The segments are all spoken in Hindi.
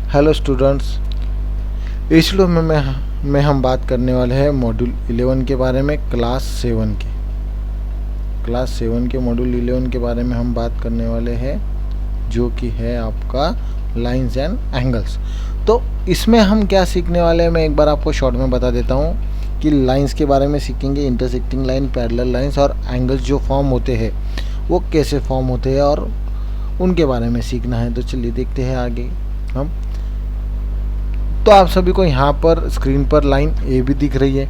हेलो स्टूडेंट्स, इस वीडियो में हम बात करने वाले हैं मॉड्यूल 11 के बारे में। क्लास 7 के मॉड्यूल 11 के बारे में हम बात करने वाले हैं, जो कि है आपका लाइंस एंड एंगल्स। तो इसमें हम क्या सीखने वाले हैं, मैं एक बार आपको शॉर्ट में बता देता हूँ कि लाइंस के बारे में सीखेंगे, इंटरसेक्टिंग लाइन, पैरेलल लाइंस और एंगल्स जो फॉर्म होते हैं वो कैसे फॉर्म होते हैं और उनके बारे में सीखना है। तो चलिए देखते हैं आगे हम। तो आप सभी को यहाँ पर स्क्रीन पर लाइन ए बी दिख रही है।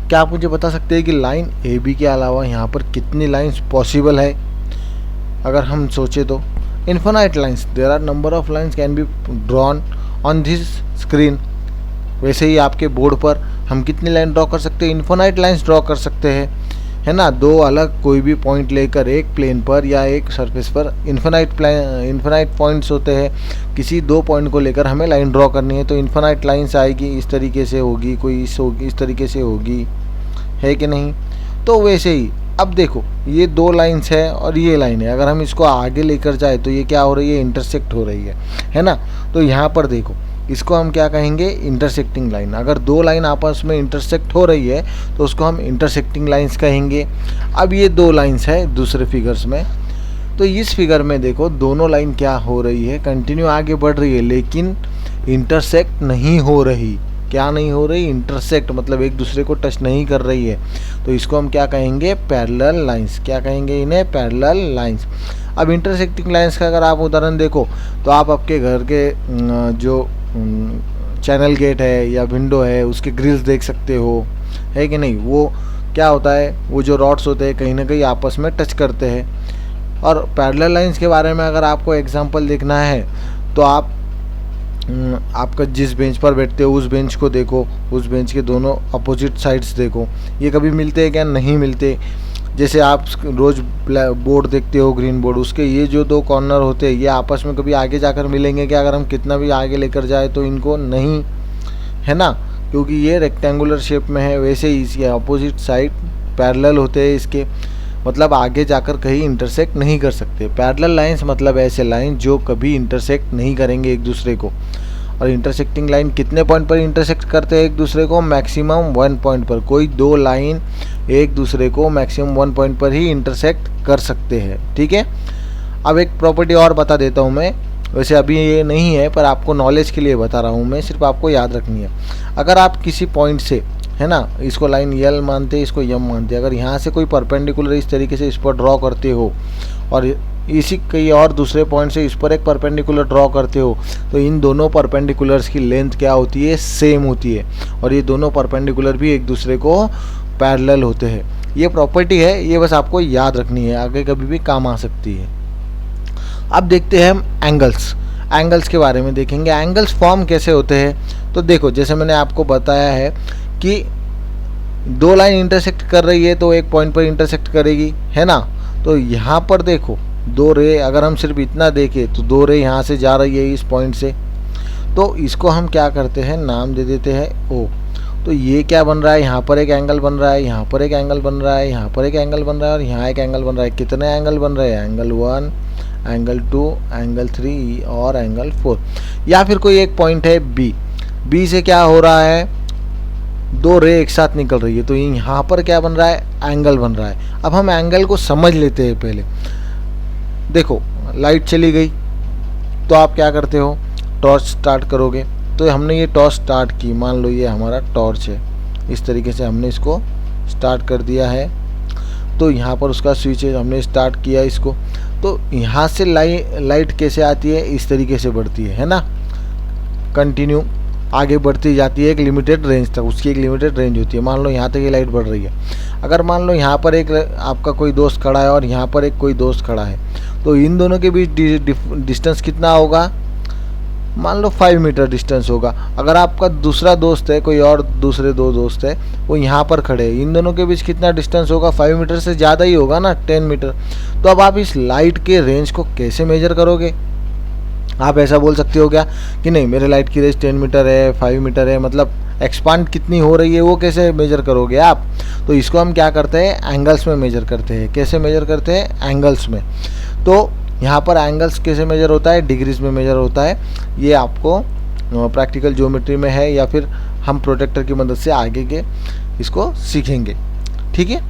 क्या आप मुझे बता सकते हैं कि लाइन ए बी के अलावा यहाँ पर कितनी लाइंस पॉसिबल है? अगर हम सोचे तो infinite lines, there are number of lines can be drawn on this screen. वैसे ही आपके बोर्ड पर हम कितनी लाइन ड्रॉ कर सकते हैं? इन्फिनाइट लाइंस ड्रॉ कर सकते हैं, है ना। दो अलग कोई भी पॉइंट लेकर एक प्लेन पर या एक सरफेस पर इन्फिनाइट पॉइंट्स होते हैं। किसी दो पॉइंट को लेकर हमें लाइन ड्रॉ करनी है तो इन्फिनाइट लाइंस आएगी, इस तरीके से होगी, कोई इस तरीके से होगी, है कि नहीं। तो वैसे ही अब देखो, ये दो लाइंस है और ये लाइन है। अगर हम इसको आगे लेकर जाए तो ये क्या हो रही है? इंटरसेक्ट हो रही है ना। तो यहाँ पर देखो, इसको हम क्या कहेंगे? Intersecting line. अगर दो लाइन आपस में इंटरसेक्ट हो रही है तो उसको हम इंटरसेक्टिंग लाइंस कहेंगे। अब ये दो लाइंस है दूसरे फिगर्स में, तो इस फिगर में देखो दोनों लाइन क्या हो रही है? कंटिन्यू आगे बढ़ रही है, लेकिन इंटरसेक्ट नहीं हो रही। क्या नहीं हो रही? इंटरसेक्ट, मतलब एक दूसरे को टच नहीं कर रही है। तो इसको हम क्या कहेंगे? Parallel lines. क्या कहेंगे इन्हें? Parallel lines. अब इंटरसेक्टिंग लाइंस का अगर आप उदाहरण देखो तो आप आपके घर के जो चैनल गेट है या विंडो है उसके ग्रिल्स देख सकते हो, है कि नहीं। वो क्या होता है, वो जो रॉड्स होते हैं कहीं ना कहीं आपस में टच करते हैं। और पैरेलल लाइंस के बारे में अगर आपको एग्जांपल देखना है तो आप आपका जिस बेंच पर बैठते हो उस बेंच को देखो, उस बेंच के दोनों अपोजिट साइड्स देखो, ये कभी मिलते हैं क्या? नहीं मिलते। जैसे आप रोज़ बोर्ड देखते हो, ग्रीन बोर्ड, उसके ये जो दो कॉर्नर होते हैं ये आपस में कभी आगे जाकर मिलेंगे क्या? अगर हम कितना भी आगे लेकर जाए तो इनको नहीं, है ना, क्योंकि ये रेक्टेंगुलर शेप में है। वैसे ही इसके अपोजिट साइड पैरेलल होते हैं इसके, मतलब आगे जाकर कहीं इंटरसेक्ट नहीं कर सकते। पैरेलल लाइंस मतलब ऐसे लाइन जो कभी इंटरसेक्ट नहीं करेंगे एक दूसरे को। और इंटरसेक्टिंग लाइन कितने पॉइंट पर इंटरसेक्ट करते हैं एक दूसरे को? मैक्सिमम 1 पॉइंट पर। कोई दो लाइन एक दूसरे को मैक्सिमम 1 पॉइंट पर ही इंटरसेक्ट कर सकते हैं, ठीक है। अब एक प्रॉपर्टी और बता देता हूँ मैं, वैसे अभी ये नहीं है पर आपको नॉलेज के लिए बता रहा हूँ मैं, सिर्फ आपको याद रखनी है। अगर आप किसी पॉइंट से, है ना, इसको लाइन यल मानते हैं, इसको यम मानते हैं, अगर यहाँ से कोई परपेंडिकुलर इस तरीके से इस पर ड्रॉ करते हो और इसी कई और दूसरे पॉइंट से इस पर एक परपेंडिकुलर ड्रॉ करते हो तो इन दोनों परपेंडिकुलर्स की लेंथ क्या होती है? सेम होती है। और ये दोनों परपेंडिकुलर भी एक दूसरे को पैरेलल होते हैं। ये प्रॉपर्टी है, ये बस आपको याद रखनी है, आगे कभी भी काम आ सकती है। अब देखते हैं हम एंगल्स के बारे में देखेंगे। एंगल्स फॉर्म कैसे होते हैं? तो देखो, जैसे मैंने आपको बताया है कि दो लाइन इंटरसेक्ट कर रही है तो एक पॉइंट पर इंटरसेक्ट करेगी, है ना। तो यहाँ पर देखो दो रे, अगर हम सिर्फ इतना देखें तो दो रे यहाँ से जा रही है इस पॉइंट से, तो इसको हम क्या करते हैं? नाम दे देते हैं ओ। तो ये क्या बन रहा है? यहाँ पर एक एंगल बन रहा है, यहाँ पर एक एंगल बन रहा है, यहाँ पर एक एंगल बन रहा है और यहाँ एक एंगल बन रहा है। कितने एंगल बन रहे हैं? एंगल 1, एंगल 2, एंगल 3 और एंगल 4। या फिर कोई एक पॉइंट है बी से क्या हो रहा है? दो रे एक साथ निकल रही है, तो यहाँ पर क्या बन रहा है? एंगल बन रहा है। अब हम एंगल को समझ लेते हैं पहले। देखो, लाइट चली गई तो आप क्या करते हो? टॉर्च स्टार्ट करोगे। तो हमने ये टॉर्च स्टार्ट की, मान लो ये हमारा टॉर्च है, इस तरीके से हमने इसको स्टार्ट कर दिया है। तो यहाँ पर उसका स्विच है, हमने स्टार्ट किया इसको। तो यहाँ से लाइट कैसे आती है? इस तरीके से बढ़ती है ना, कंटिन्यू आगे बढ़ती जाती है एक लिमिटेड रेंज तक, उसकी एक लिमिटेड रेंज होती है। मान लो यहाँ तक ये लाइट बढ़ रही है। अगर मान लो यहाँ पर एक आपका कोई दोस्त खड़ा है और यहाँ पर एक कोई दोस्त खड़ा है, तो इन दोनों के बीच डिस्टेंस कितना होगा? मान लो 5 मीटर डिस्टेंस होगा। अगर आपका दूसरा दोस्त है, कोई और दूसरे दो दोस्त है, वो यहाँ पर खड़े हैं, इन दोनों के बीच कितना डिस्टेंस होगा? 5 मीटर से ज़्यादा ही होगा ना, 10 मीटर। तो अब आप इस लाइट के रेंज को कैसे मेजर करोगे? आप ऐसा बोल सकते हो क्या कि नहीं, मेरे लाइट की रेंज 10 मीटर है, 5 मीटर है, मतलब एक्सपांड कितनी हो रही है वो कैसे मेजर करोगे आप? तो इसको हम क्या करते हैं? एंगल्स में मेजर करते हैं। कैसे मेजर करते हैं? एंगल्स में। तो यहाँ पर एंगल्स कैसे मेजर होता है, डिग्रीज में मेजर होता है। ये आपको प्रैक्टिकल ज्योमेट्री में है या फिर हम प्रोटेक्टर की मदद से आगे के इसको सीखेंगे, ठीक है।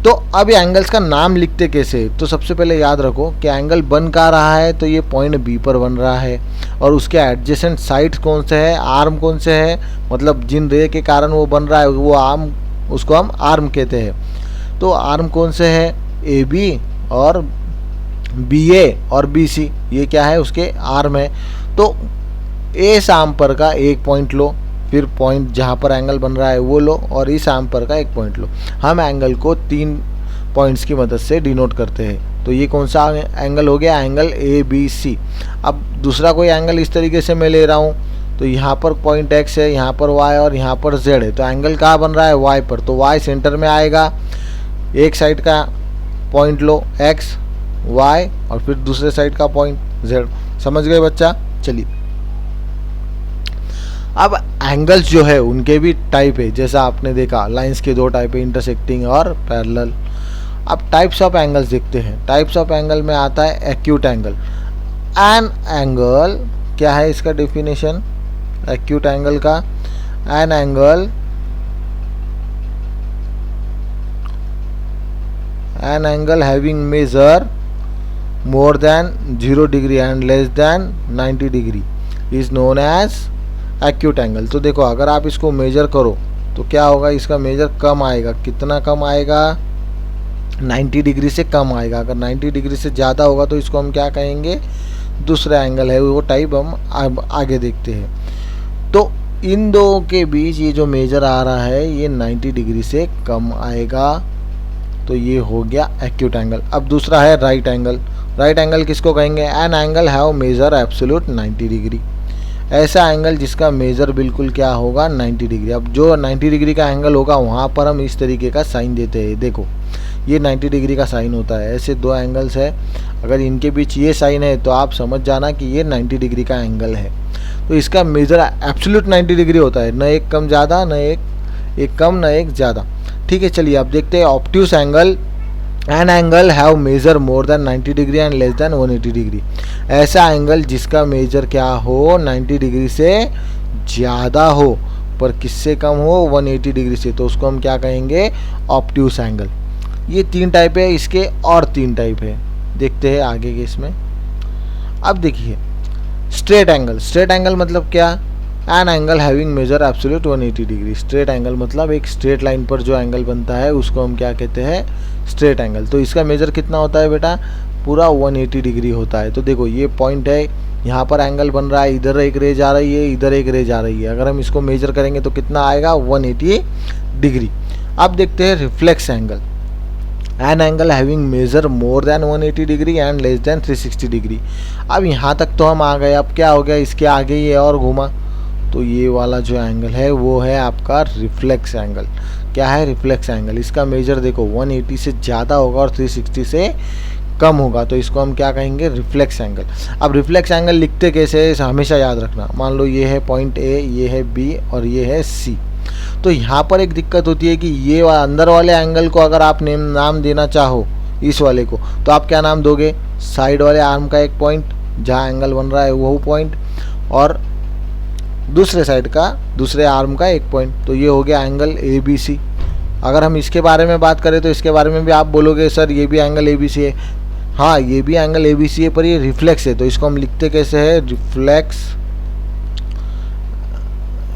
तो अब एंगल्स का नाम लिखते कैसे, तो सबसे पहले याद रखो कि एंगल बन कहाँ रहा है, तो ये पॉइंट बी पर बन रहा है और उसके एडजेसेंट साइड कौन से है, आर्म कौन से है, मतलब जिन रे के कारण वो बन रहा है वो आर्म, उसको हम आर्म कहते हैं। तो आर्म कौन से है, ए बी और बी ए और बी सी, ये क्या है, उसके आर्म है। तो इस आर्म पर का एक पॉइंट लो, फिर पॉइंट जहाँ पर एंगल बन रहा है वो लो और इस आर्म पर का एक पॉइंट लो। हम एंगल को 3 पॉइंट्स की मदद से डिनोट करते हैं। तो ये कौन सा एंगल हो गया, एंगल ए बी सी। अब दूसरा कोई एंगल इस तरीके से मैं ले रहा हूँ, तो यहाँ पर पॉइंट एक्स है, यहाँ पर वाई और यहाँ पर जेड है। तो एंगल कहाँ बन रहा है, वाई पर, तो वाई सेंटर में आएगा। एक साइड का पॉइंट लो एक्स वाई और फिर दूसरे साइड का पॉइंट जेड। समझ गए बच्चा। चलिए अब एंगल्स जो है उनके भी टाइप है, जैसा आपने देखा लाइंस के 2 टाइप है, इंटरसेक्टिंग और पैरेलल। अब टाइप्स ऑफ एंगल्स देखते हैं। टाइप्स ऑफ एंगल में आता है एक्यूट एंगल। एन एंगल क्या है, इसका डेफिनेशन एक्यूट एंगल का, an angle having measure more than 0 degree and less than 90 degree is known as acute angle. तो देखो अगर आप इसको मेजर करो तो क्या होगा, इसका मेजर कम आएगा। कितना कम आएगा, 90 डिग्री से कम आएगा। अगर 90 डिग्री से ज़्यादा होगा तो इसको हम क्या कहेंगे, दूसरा एंगल है, वो टाइप हम आगे देखते हैं। तो इन दो के बीच ये जो मेजर आ रहा है ये 90 डिग्री से कम आएगा, तो ये हो गया एक्यूट एंगल। अब दूसरा है राइट एंगल। राइट एंगल किसको कहेंगे, an angle have measure absolute 90 degree. ऐसा एंगल जिसका मेजर बिल्कुल क्या होगा, 90 डिग्री। अब जो 90 डिग्री का एंगल होगा वहाँ पर हम इस तरीके का साइन देते हैं। देखो ये 90 डिग्री का साइन होता है। ऐसे 2 एंगल्स है, अगर इनके बीच ये साइन है तो आप समझ जाना कि ये 90 डिग्री का एंगल है। तो इसका मेजर एब्सोल्यूट 90 डिग्री होता है, न एक कम ज़्यादा, न एक कम, न एक ज़्यादा। ठीक है, चलिए अब देखते हैं obtuse angle. An angle have measure more than 90 degree and less than 180 degree. ऐसा एंगल जिसका मेजर क्या हो, 90 डिग्री से ज़्यादा हो पर किससे कम हो, 180 डिग्री से, तो उसको हम क्या कहेंगे, ऑब्ट्यूस एंगल। ये 3 टाइप है इसके, और 3 टाइप है, देखते हैं आगे के इसमें। अब देखिए स्ट्रेट एंगल। स्ट्रेट एंगल मतलब क्या, an angle having measure absolute 180 degree. Straight angle मतलब एक स्ट्रेट लाइन पर जो एंगल बनता है उसको हम क्या कहते हैं, स्ट्रेट एंगल। तो इसका मेजर कितना होता है बेटा, पूरा 180 डिग्री होता है। तो देखो ये पॉइंट है, यहाँ पर एंगल बन रहा है, इधर एक रे जा रही है, इधर एक रे जा रही है। अगर हम इसको मेजर करेंगे तो कितना आएगा, 180 डिग्री। अब देखते हैं reflex angle. An angle having measure more than 180 degree and less than 360 degree. अब यहाँ तक तो हम आ गए, अब क्या हो गया, इसके आगे ये और घूमा, तो ये वाला जो एंगल है वो है आपका रिफ्लेक्स एंगल। क्या है, रिफ्लेक्स एंगल। इसका मेजर देखो 180 से ज़्यादा होगा और 360 से कम होगा, तो इसको हम क्या कहेंगे, रिफ्लेक्स एंगल। अब रिफ्लेक्स एंगल लिखते कैसे है, हमेशा याद रखना। मान लो ये है पॉइंट ए, ये है बी और ये है सी। तो यहाँ पर एक दिक्कत होती है कि ये अंदर वाले एंगल को अगर आप नाम देना चाहो इस वाले को, तो आप क्या नाम दोगे, साइड वाले आर्म का एक पॉइंट जहाँ एंगल बन रहा है वो पॉइंट, और दूसरे साइड का दूसरे आर्म का एक पॉइंट। तो ये हो गया एंगल ए बी सी। अगर हम इसके बारे में बात करें तो इसके बारे में भी आप बोलोगे सर ये भी एंगल ए बी सी है। हाँ ये भी एंगल ए बी सी है, पर ये रिफ्लेक्स है, तो इसको हम लिखते कैसे है, रिफ्लेक्स,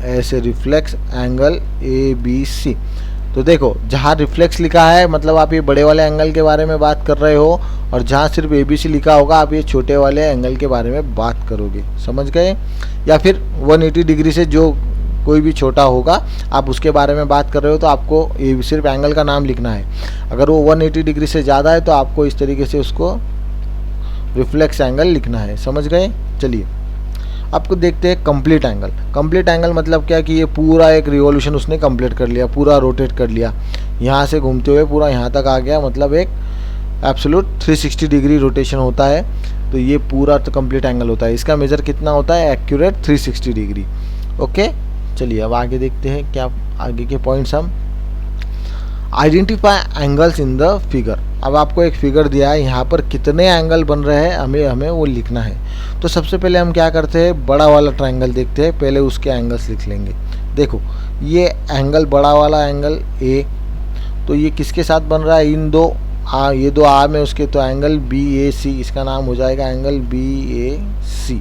ऐसे reflex angle A B C. तो देखो जहाँ रिफ्लेक्स लिखा है मतलब आप ये बड़े वाले एंगल के बारे में बात कर रहे हो, और जहाँ सिर्फ ए बी सी लिखा होगा आप ये छोटे वाले एंगल के बारे में बात करोगे। समझ गए। या फिर 180 डिग्री से जो कोई भी छोटा होगा आप उसके बारे में बात कर रहे हो तो आपको ये सिर्फ एंगल का नाम लिखना है। अगर वो 180 डिग्री से ज़्यादा है तो आपको इस तरीके से उसको रिफ्लेक्स एंगल लिखना है। समझ गए। चलिए आपको देखते हैं कंप्लीट एंगल। कंप्लीट एंगल मतलब क्या कि ये पूरा एक रिवॉल्यूशन उसने कंप्लीट कर लिया, पूरा रोटेट कर लिया, यहाँ से घूमते हुए पूरा यहाँ तक आ गया, मतलब एक एब्सोल्यूट 360 डिग्री रोटेशन होता है। तो ये पूरा तो कंप्लीट एंगल होता है। इसका मेजर कितना होता है, एक्यूरेट 360 डिग्री। ओके चलिए अब आगे देखते हैं क्या आगे के पॉइंट्स हम। Identify angles in the figure. अब आपको एक फिगर दिया है, यहाँ पर कितने एंगल बन रहे हैं हमें वो लिखना है। तो सबसे पहले हम क्या करते हैं, बड़ा वाला ट्रायंगल देखते हैं, पहले उसके एंगल्स लिख लेंगे। देखो ये एंगल, बड़ा वाला एंगल ए, तो ये किसके साथ बन रहा है, इन दो ये दो आर्म है उसके, तो एंगल बी ए सी, इसका नाम हो जाएगा एंगल बी ए सी।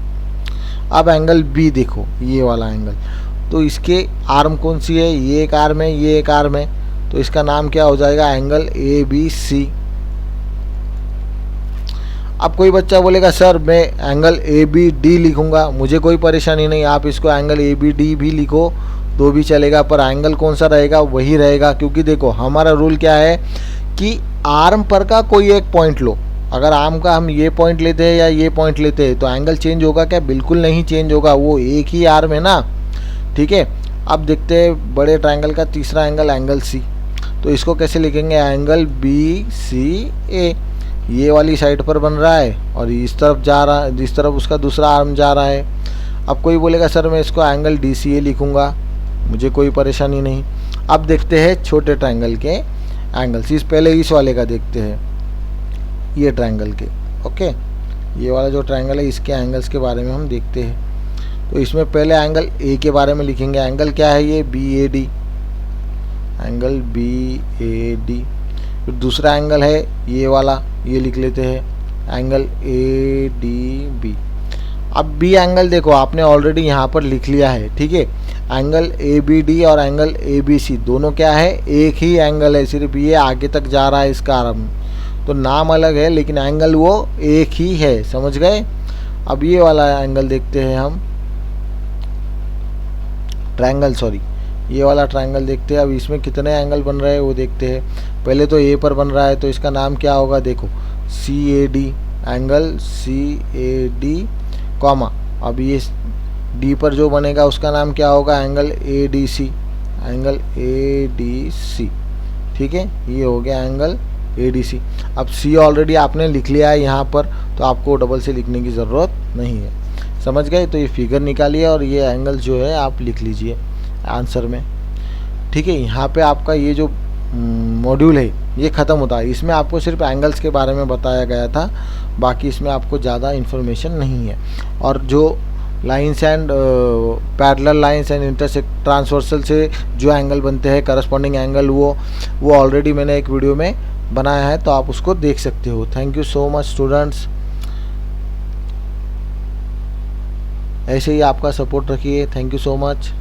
अब एंगल बी देखो, ये वाला एंगल, तो इसके आर्म कौन सी है, ये एक आर्म है, ये एक आर्म है, तो इसका नाम क्या हो जाएगा, एंगल ए बी सी। अब कोई बच्चा बोलेगा सर मैं एंगल ए बी डी लिखूंगा, मुझे कोई परेशानी नहीं, आप इसको एंगल ए बी डी भी लिखो तो भी चलेगा, पर एंगल कौन सा रहेगा, वही रहेगा। क्योंकि देखो हमारा रूल क्या है कि आर्म पर का कोई एक पॉइंट लो, अगर आर्म का हम ये पॉइंट लेते हैं या ये पॉइंट लेते हैं तो एंगल चेंज होगा क्या, बिल्कुल नहीं चेंज होगा, वो एक ही आर्म है ना। ठीक है, अब देखते हैं बड़े ट्रायंगल का तीसरा एंगल, एंगल सी, तो इसको कैसे लिखेंगे, एंगल बी सी ए, ये वाली साइड पर बन रहा है और इस तरफ जा रहा है, इस तरफ उसका दूसरा आर्म जा रहा है। अब कोई बोलेगा सर मैं इसको एंगल डी सी ए लिखूँगा, मुझे कोई परेशानी नहीं। अब देखते हैं छोटे ट्रायंगल के एंगल्स, पहले इस वाले का देखते हैं, ये ट्रायंगल के, ओके, ये वाला जो ट्रायंगल है इसके एंगल्स के बारे में हम देखते हैं। तो इसमें पहले एंगल ए के बारे में लिखेंगे, एंगल क्या है ये, B A D, angle B A D. फिर दूसरा एंगल है ये वाला, ये लिख लेते हैं, एंगल ए डी बी। अब बी एंगल देखो आपने ऑलरेडी यहाँ पर लिख लिया है, ठीक है, एंगल ए बी डी और एंगल ए बी सी दोनों क्या है, एक ही एंगल है, सिर्फ ये आगे तक जा रहा है इसका आर्म, तो नाम अलग है लेकिन एंगल वो एक ही है, समझ गए। अब ये वाला एंगल देखते हैं हम, ट्रायंगल, सॉरी ये वाला ट्रायंगल देखते हैं। अब इसमें कितने एंगल बन रहे हैं वो देखते हैं। पहले तो ए पर बन रहा है तो इसका नाम क्या होगा, देखो C A D, angle C A D comma, अब ये डी पर जो बनेगा उसका नाम क्या होगा, angle A D C, angle A D C. ठीक है, ये हो गया एंगल ए डी सी। अब सी ऑलरेडी आपने लिख लिया है यहाँ पर, तो आपको डबल से लिखने की ज़रूरत नहीं है, समझ गए। तो ये फिगर निकालिए और ये एंगल जो है आप लिख लीजिए आंसर में। ठीक है, यहाँ पे आपका ये जो मॉड्यूल है ये ख़त्म होता है। इसमें आपको सिर्फ एंगल्स के बारे में बताया गया था, बाकी इसमें आपको ज़्यादा इन्फॉर्मेशन नहीं है। और जो lines and parallel lines and intersect transversal से जो एंगल बनते हैं, करस्पॉन्डिंग एंगल, वो ऑलरेडी मैंने एक वीडियो में बनाया है, तो आप उसको देख सकते हो। Thank you so much students, ऐसे ही आपका सपोर्ट रखिए। Thank you so much.